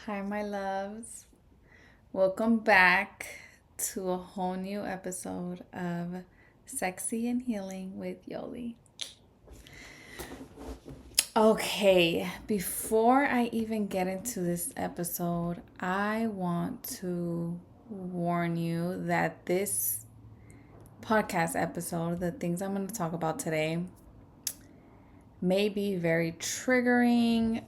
Hi, my loves. Welcome back to a whole new episode of Sexy and Healing with Yoli. Okay, before I even get into this episode, I want to warn you that this podcast episode, the things I'm going to talk about today, may be very triggering.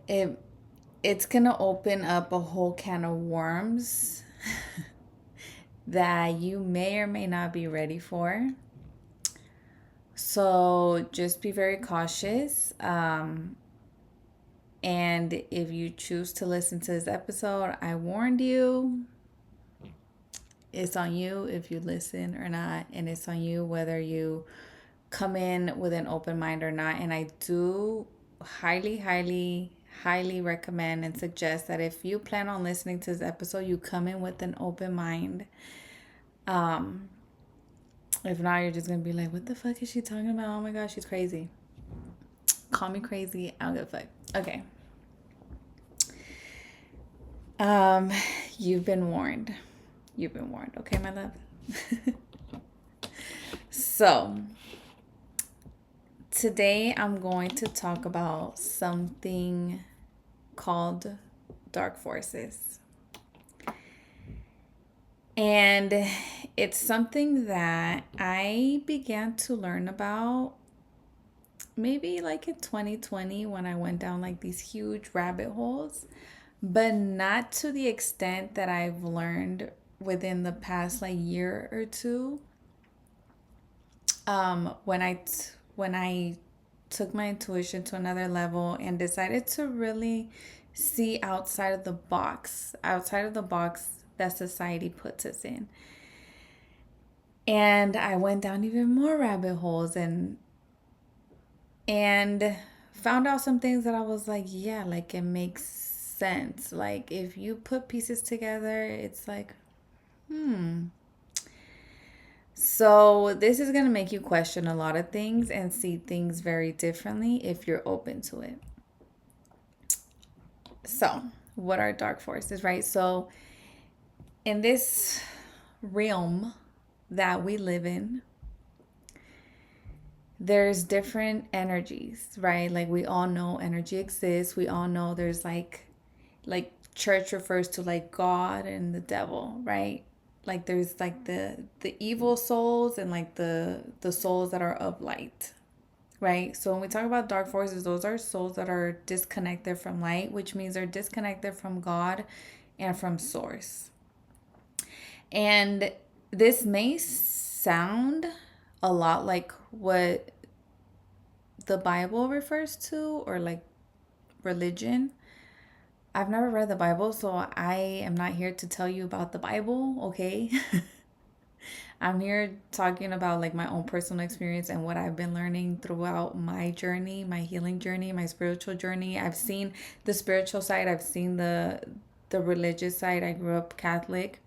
It it's gonna open up a whole can of worms that you may or may not be ready for. So just be very cautious. And if you choose to listen to this episode, I warned you. It's on you if you listen or not, and it's on you whether you come in with an open mind or not. And I do highly recommend and suggest that if you plan on listening to this episode, you come in with an open mind. Um, if not, you're just gonna be like, what the fuck is she talking about? Oh my gosh, she's crazy. Call me crazy. I don't give a fuck. Okay. Um, you've been warned. You've been warned. Okay, my love. So, today I'm going to talk about something called dark forces. And it's something that I began to learn about maybe like in 2020 when I went down like these huge rabbit holes, but not to the extent that I've learned within the past like year or two. When I took my intuition to another level and decided to really see outside of the box that society puts us in. And I went down even more rabbit holes and found out some things that I was like, yeah, like it makes sense. Like if you put pieces together, it's like, hmm. So this is going to make you question a lot of things and see things very differently if you're open to it. So, what are dark forces, right? So, in this realm that we live in, there's different energies, right? Like we all know energy exists. We all know there's like church refers to like God and the devil, right? Like there's like the evil souls and like the souls that are of light, right? So when we talk about dark forces, those are souls that are disconnected from light, which means they're disconnected from God and from source. And this may sound a lot like what the Bible refers to or like religion. I've never read the Bible, so I am not here to tell you about the Bible, okay? I'm here talking about like my own personal experience and what I've been learning throughout my journey, my healing journey, my spiritual journey. I've seen the spiritual side, I've seen the religious side. I grew up Catholic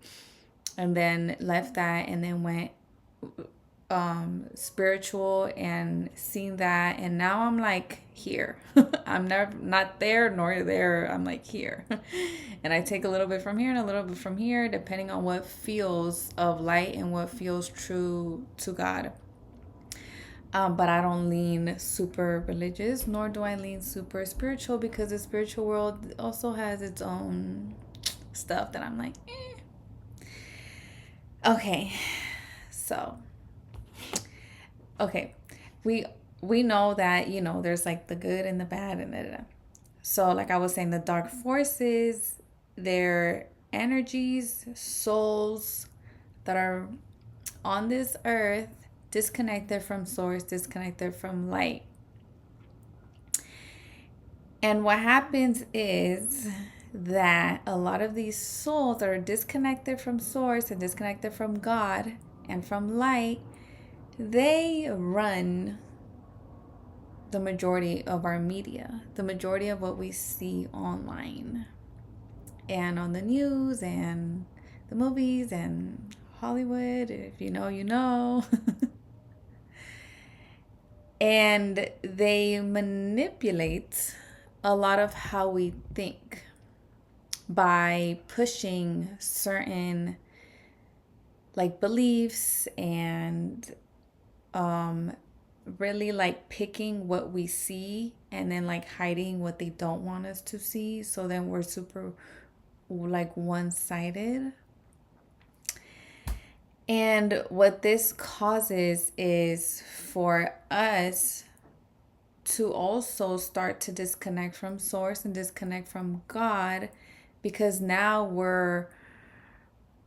and then left that and then went spiritual and seen that, and now I'm like here. I'm never not there nor there. I'm like here. And I take a little bit from here and a little bit from here depending on what feels of light and what feels true to God. But I don't lean super religious, nor do I lean super spiritual, because the spiritual world also has its own stuff that I'm like, eh. Okay, so okay, we we know that there's like the good and the bad and da, da, da. So like I was saying, the dark forces, they're energies, souls that are on this earth, disconnected from source, disconnected from light. And what happens is that a lot of these souls that are disconnected from source and disconnected from God and from light, they run the majority of our media, the majority of what we see online and on the news and the movies and Hollywood. If you know, you know. And they manipulate a lot of how we think by pushing certain like beliefs and um really like picking what we see and then like hiding what they don't want us to see, so then we're super like one-sided. And what this causes is for us to also start to disconnect from source and disconnect from God, because now we're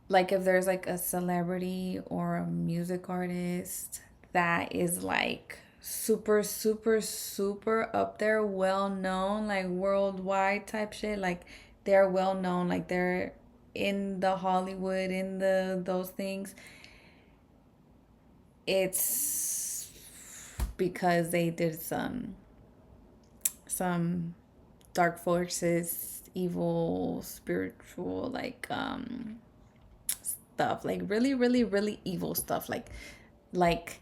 like, if there's like a celebrity or a music artist that is like super super super up there, well known, like worldwide type shit, like they're well known, like they're in the Hollywood, in the those things, it's because they did some dark forces, evil spiritual stuff, like really really really evil stuff, like like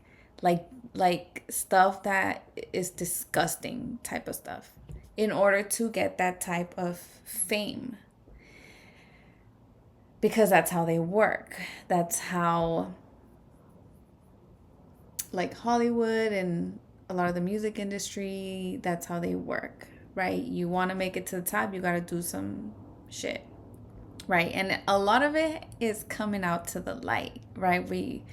like stuff that is disgusting type of stuff, in order to get that type of fame, because that's how they work. That's how like Hollywood and a lot of the music industry, that's how they work, right? You want to make it to the top, you got to do some shit, right? And a lot of it is coming out to the light, right?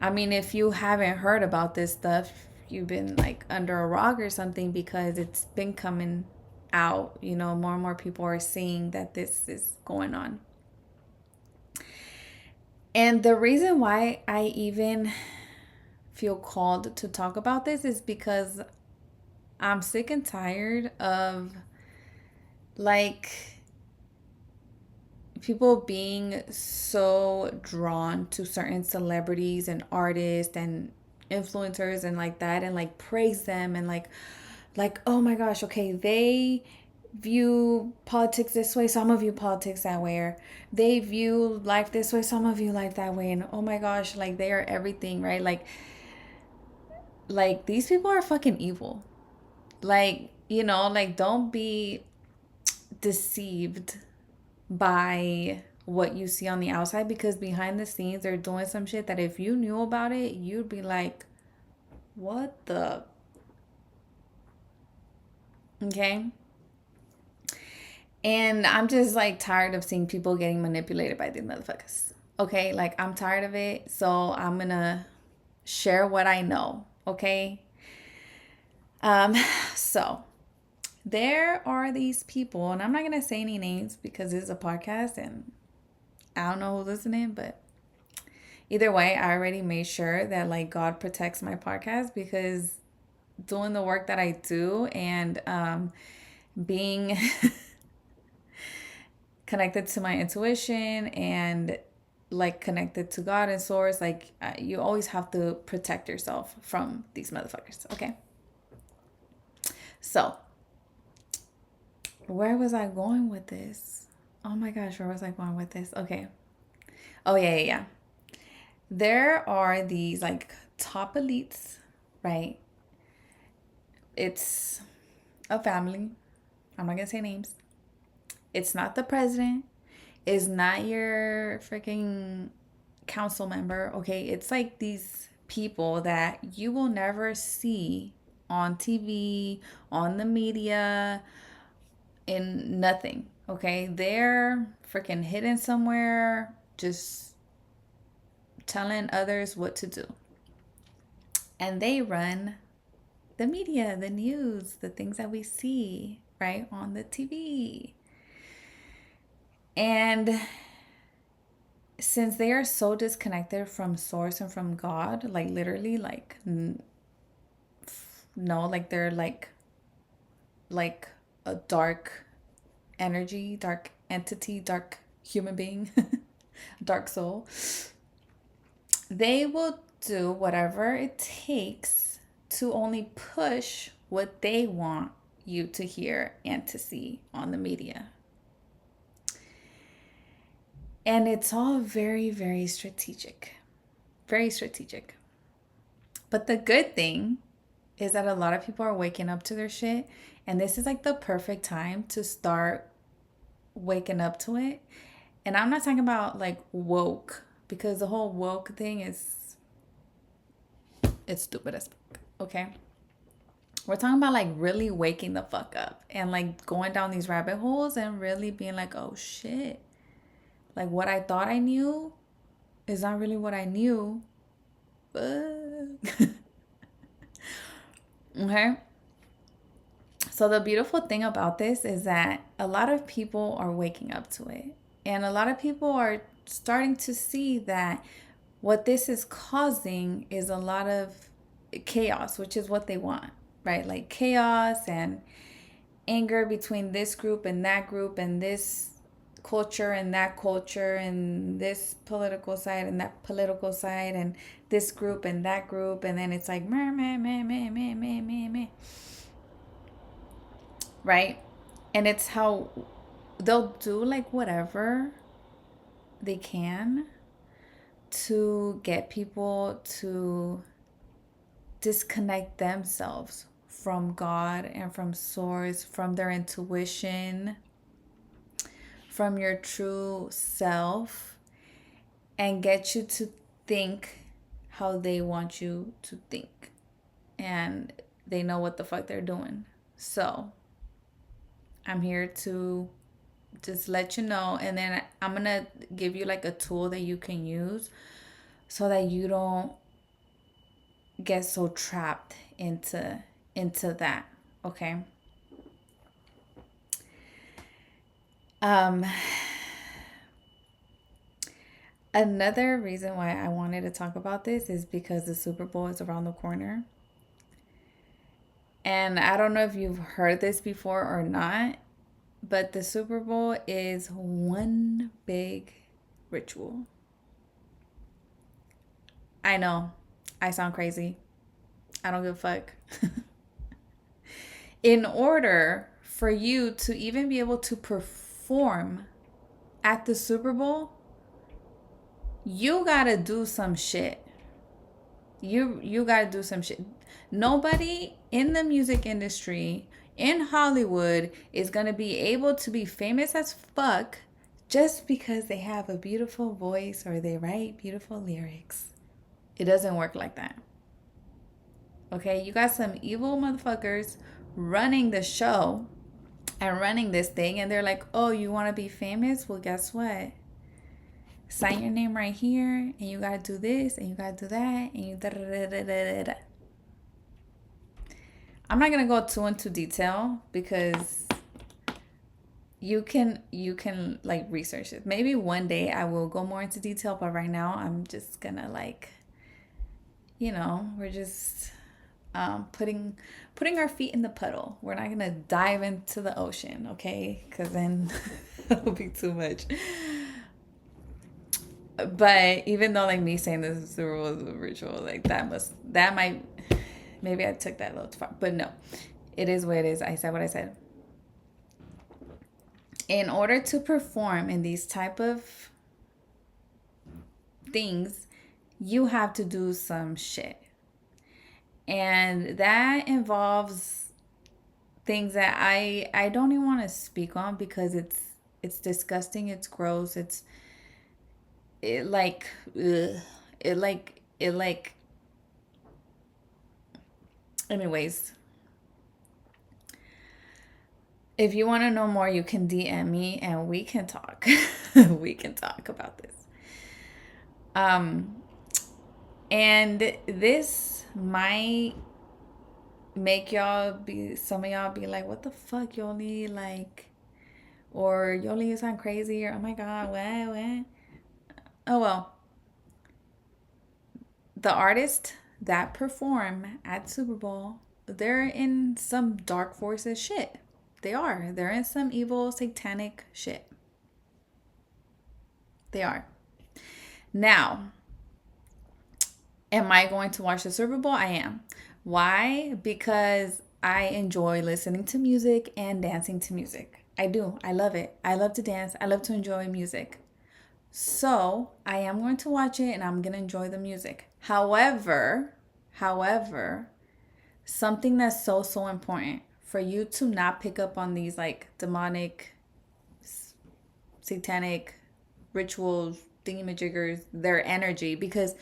I mean, if you haven't heard about this stuff, you've been like under a rock or something, because it's been coming out, you know, more and more people are seeing that this is going on. And the reason why I even feel called to talk about this is because I'm sick and tired of like people being so drawn to certain celebrities and artists and influencers and like that, and like praise them, and like oh my gosh, okay, they view politics this way, so I'm gonna view politics that way, or they view life this way, so I'm gonna view life that way, and oh my gosh, like they are everything, right? Like these people are fucking evil. Like, you know, like don't be deceived by what you see on the outside, because behind the scenes they're doing some shit that if you knew about it, you'd be like, what the? Okay. And I'm just like tired of seeing people getting manipulated by these motherfuckers. Okay, like I'm tired of it. So I'm gonna share what I know. Okay. Um, so there are these people, and I'm not gonna say any names because this is a podcast and I don't know who's listening, but either way, I already made sure that like God protects my podcast, because doing the work that I do and being connected to my intuition and like connected to God and source, like you always have to protect yourself from these motherfuckers. Okay. So where was I going with this? Oh my gosh, where was I going with this? Okay. Oh yeah. There are these like top elites, right? It's a family. I'm not gonna say names. It's not the president. It's not your freaking council member. Okay, it's like these people that you will never see on TV, on the media, in nothing. Okay, they're freaking hidden somewhere, just telling others what to do. And they run the media, the news, the things that we see, right, on the TV. And since they are so disconnected from source and from God, like literally, like no, like they're like a dark energy, dark entity, dark human being, dark soul. They will do whatever it takes to only push what they want you to hear and to see on the media. And it's all very, very strategic. Very strategic. But the good thing is that a lot of people are waking up to their shit. And this is like the perfect time to start waking up to it. And I'm not talking about like woke, because the whole woke thing is, it's stupid as fuck. Okay. We're talking about like really waking the fuck up and like going down these rabbit holes and really being like, oh shit. Like what I thought I knew is not really what I knew. Okay. So the beautiful thing about this is that a lot of people are waking up to it. And a lot of people are starting to see that what this is causing is a lot of chaos, which is what they want, right? Like chaos and anger between this group and this culture and that culture and this political side and that political side and this group and that group. And then it's like, meh, meh, meh, meh, meh, meh, meh, meh. Right? And it's how they'll do like whatever they can to get people to disconnect themselves from God and from source, from their intuition, from your true self, and get you to think how they want you to think. And they know what the fuck they're doing. So I'm here to just let you know, and then I'm gonna give you like a tool that you can use so that you don't get so trapped into that. Okay. um Another reason why I wanted to talk about this is because the Super Bowl is around the corner. And I don't know if you've heard this before or not, but the Super Bowl is one big ritual. I know, I sound crazy. I don't give a fuck. In order for you to even be able to perform at the Super Bowl, you gotta do some shit. You gotta do some shit. Nobody in the music industry in Hollywood is gonna be able to be famous as fuck just because they have a beautiful voice or they write beautiful lyrics. It doesn't work like that. Okay, you got some evil motherfuckers running the show and running this thing, and they're like, oh, you want to be famous? Well, guess what? Sign your name right here, and you gotta do this, and you gotta do that, and you da da da da da da. I'm not gonna go too into detail because you can like research it. Maybe one day I will go more into detail, but right now I'm just gonna like, we're just putting our feet in the puddle. We're not gonna dive into the ocean, okay? Because then it'll be too much. But even though like me saying this is the rules of the ritual, like that might, maybe I took that a little too far. But no, it is what it is. I said what I said. In order to perform in these type of things, you have to do some shit. And that involves things that I don't even want to speak on because it's disgusting, it's gross, it like ugh, it like anyways. If you want to know more, you can DM me and we can talk. We can talk about this. And this might make some of y'all be like, what the fuck, Yoli? Like, or Yoli, you sound crazy, or oh my god, what? Oh well. The artists that perform at Super Bowl, they're in some dark forces shit. They are. They're in some evil satanic shit. They are. Now, am I going to watch the Super Bowl? I am. Why? Because I enjoy listening to music and dancing to music. I do. I love it. I love to dance. I love to enjoy music. So I am going to watch it and I'm going to enjoy the music. However, something that's so, so important for you to not pick up on these like demonic, satanic rituals, thingamajiggers, their energy, because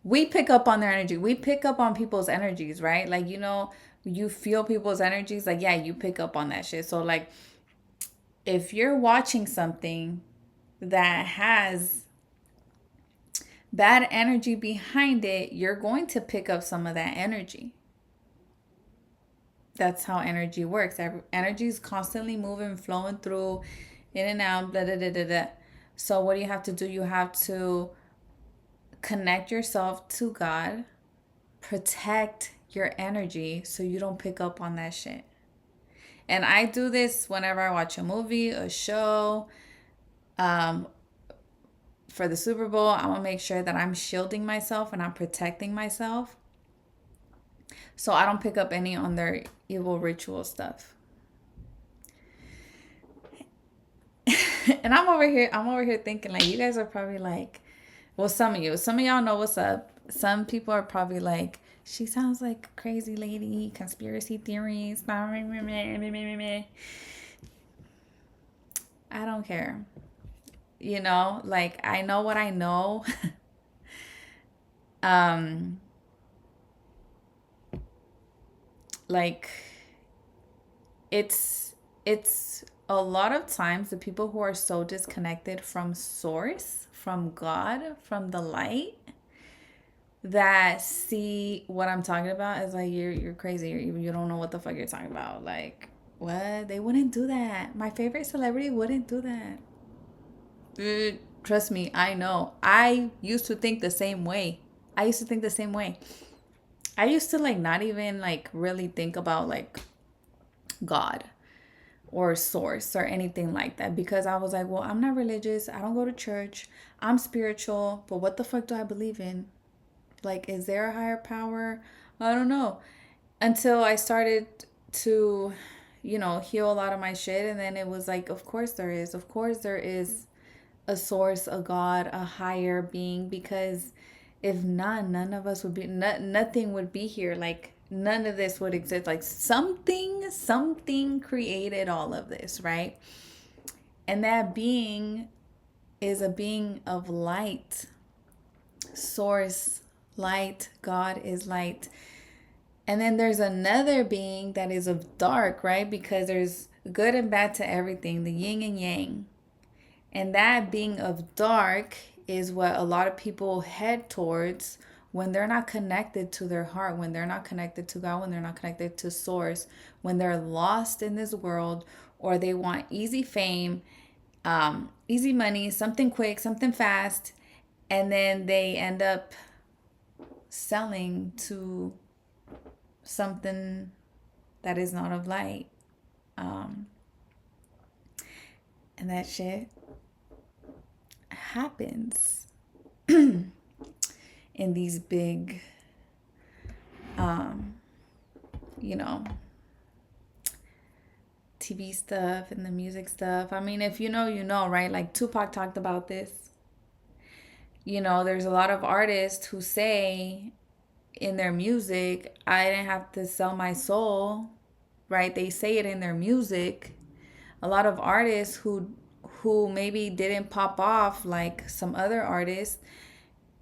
we pick up on their energy. We pick up on people's energies, right? Like, you feel people's energies. Like, yeah, you pick up on that shit. So, like, if you're watching something that has bad energy behind it, you're going to pick up some of that energy. That's how energy works. Energy is constantly moving, flowing through, in and out, blah, blah, blah, blah, blah. So, what do you have to do? You have to connect yourself to God, protect your energy so you don't pick up on that shit. And I do this whenever I watch a movie, a show. For the Super Bowl, I'm gonna make sure that I'm shielding myself and I'm protecting myself so I don't pick up any on their evil ritual stuff. And I'm over here thinking like you guys are probably like, well, some of y'all know what's up. Some people are probably like, she sounds like a crazy lady, conspiracy theories. I don't care. Like I know what I know. um like it's a lot of times the people who are so disconnected from source, from God, from the light, that see what I'm talking about as like you're crazy, or even you don't know what the fuck you're talking about. Like, what? They wouldn't do that. My favorite celebrity wouldn't do that. Trust me, I know. I used to think the same way. I used to think the same way. I used to like not even like really think about like God or source or anything like that, because I was like, well, I'm not religious. I don't go to church. I'm spiritual, but what the fuck do I believe in? Like, is there a higher power? I don't know. Until I started to, heal a lot of my shit. And then it was like, of course there is. Of course there is a source, a God, a higher being. Because if none of us would be, nothing would be here. Like, none of this would exist. Like, something created all of this, right? And that being is a being of light, source, light. God is light. And then there's another being that is of dark, right? Because there's good and bad to everything, the yin and yang. And that being of dark is what a lot of people head towards when they're not connected to their heart, when they're not connected to God, when they're not connected to source, when they're lost in this world, or they want easy fame, easy money, something quick, something fast, and then they end up selling to something that is not of light. And that shit happens in these big, you know, TV stuff and the music stuff. I mean, if you know, you know, right? Like Tupac talked about this. There's a lot of artists who say in their music, I didn't have to sell my soul, right? They say it in their music. A lot of artists who maybe didn't pop off like some other artists,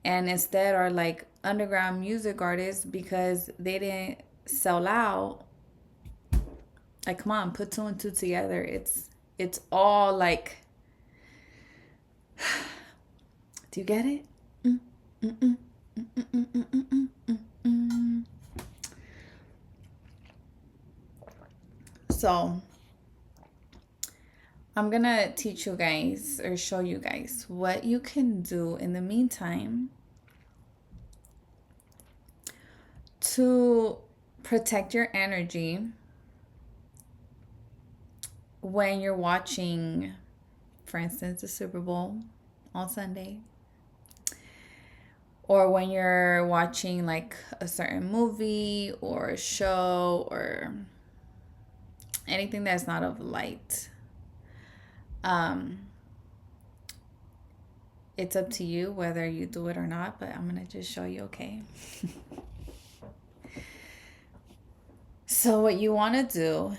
and instead are like underground music artists because they didn't sell out. Like, come on, put two and two together. It's all like, do you get it? So I'm gonna teach you guys or show you guys what you can do in the meantime to protect your energy when you're watching, for instance, the Super Bowl on Sunday, or when you're watching like a certain movie or a show or anything that's not of light. It's up to you whether you do it or not, but I'm gonna just show you, okay? So, what you want to do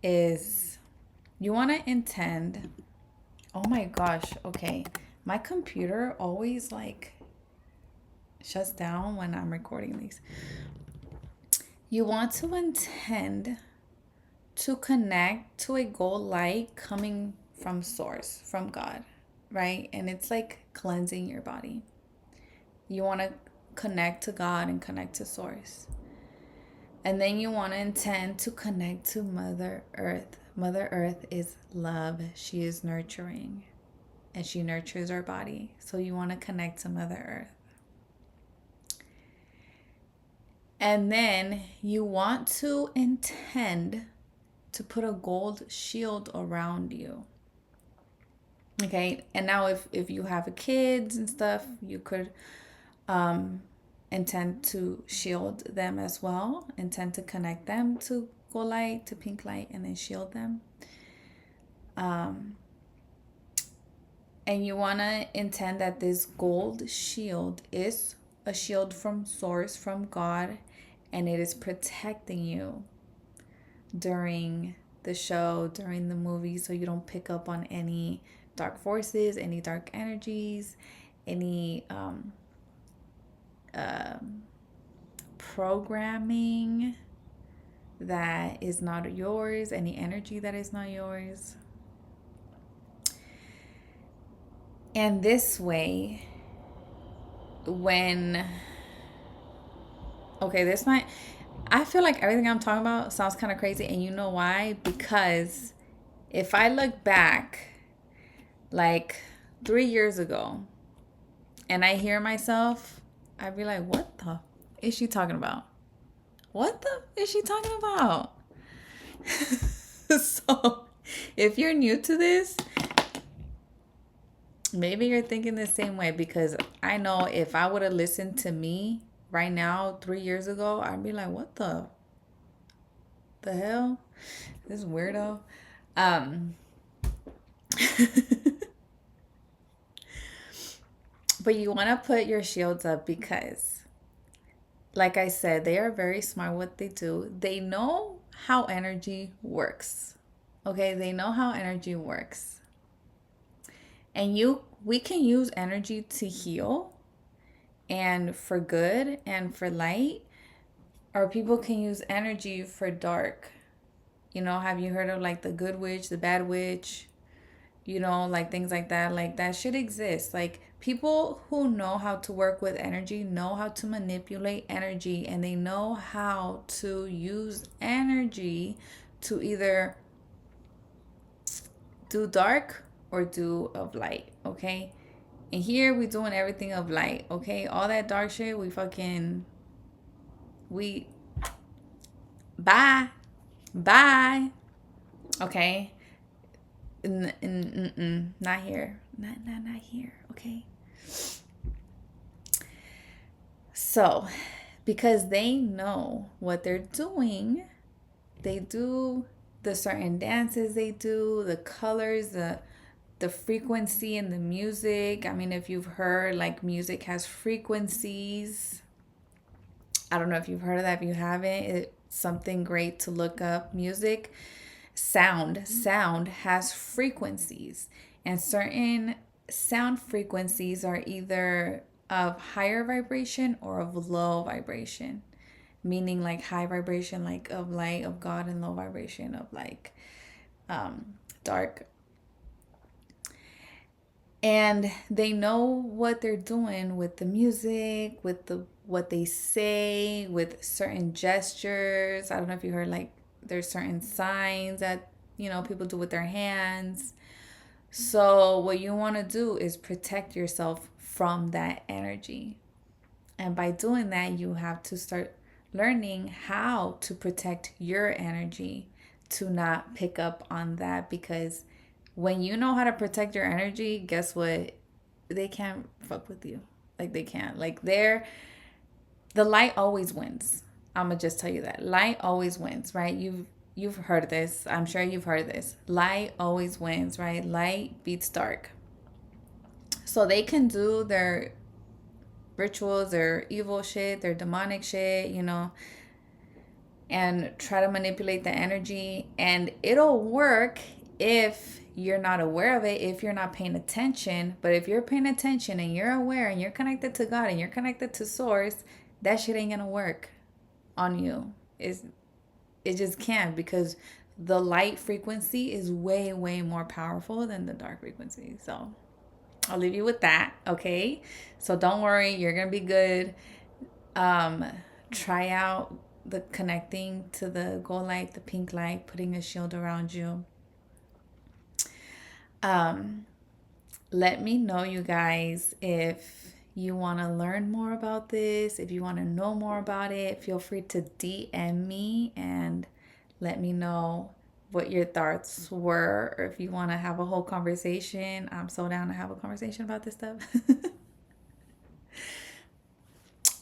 is you want to intend. Oh my gosh, okay. My computer always like shuts down when I'm recording these. You want to intend to connect to a goal light coming from source, from God, right? And it's like cleansing your body. You want to connect to God and connect to source. And then you want to intend to connect to Mother Earth. Mother Earth is love. She is nurturing and she nurtures our body. So you want to connect to Mother Earth. And then you want to intend to put a gold shield around you. Okay, and now if you have kids and stuff, you could intend to shield them as well. Intend to connect them to gold light, to pink light, and then shield them. And you want to intend that this gold shield is a shield from source, from God, and it is protecting you during the show, during the movie, so you don't pick up on any dark forces, any dark energies, any programming that is not yours, any energy that is not yours. And this way, when, okay, this might, I feel like everything I'm talking about sounds kind of crazy, and you know why? Because if I look back like 3 years ago and I hear myself, I'd be like, what the is she talking about? What the is she talking about? So if you're new to this, maybe you're thinking the same way, because I know if I would have listened to me right now 3 years ago, I'd be like, what the hell? This weirdo. But you want to put your shields up because, like I said, they are very smart what they do. They know how energy works. Okay, they know how energy works. And we can use energy to heal and for good and for light, or people can use energy for dark. You know, have you heard of like the good witch, the bad witch? You know, like things like that. Like that should exist. Like people who know how to work with energy know how to manipulate energy, and they know how to use energy to either do dark or do of light, okay? And here we doing everything of light, okay? All that dark shit, we bye, bye, okay? Not here, not here, okay? So, because they know what they're doing, they do the certain dances they do, the colors, the frequency in the music. I mean, if you've heard, like, music has frequencies. I don't know if you've heard of that. If you haven't, it's something great to look up. Music, sound has frequencies, and certain sound frequencies are either of higher vibration or of low vibration, meaning like high vibration, like of light, of God, and low vibration of like dark. And they know what they're doing with the music, with the what they say, with certain gestures. I don't know if you heard, like, there's certain signs that, people do with their hands. So what you want to do is protect yourself from that energy. And by doing that, you have to start learning how to protect your energy to not pick up on that, because when you know how to protect your energy, guess what? They can't fuck with you. Like, they can't. Like, the light always wins. I'm gonna just tell you that. Light always wins, right? You've heard this. I'm sure you've heard this. Light always wins, right? Light beats dark. So they can do their rituals, their evil shit, their demonic shit, and try to manipulate the energy. And it'll work if you're not aware of it, if you're not paying attention. But if you're paying attention and you're aware and you're connected to God and you're connected to source, that shit ain't gonna work on you. It just can't, because the light frequency is way, way more powerful than the dark frequency. So I'll leave you with that, okay? So don't worry, you're gonna be good. Um, Try out the connecting to the gold light, the pink light, putting a shield around you. Um, Let me know, you guys, if you want to learn more about this, if you want to know more about it. Feel free to DM me and let me know what your thoughts were, or if you want to have a whole conversation. I'm so down to have a conversation about this stuff.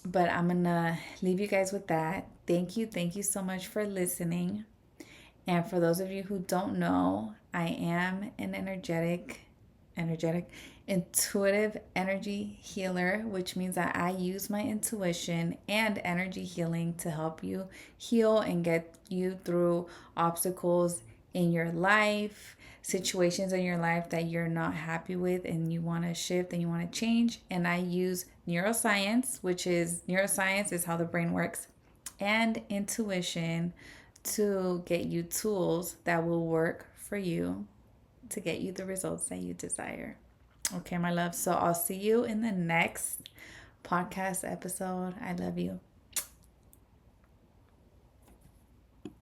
But I'm gonna leave you guys with that. Thank you so much for listening. And for those of you who don't know, I am an energetic, intuitive energy healer, which means that I use my intuition and energy healing to help you heal and get you through obstacles in your life, situations in your life that you're not happy with and you want to shift and you want to change. And I use neuroscience is how the brain works, and intuition to get you tools that will work for you to get you the results that you desire. Okay, my love. So I'll see you in the next podcast episode. I love you.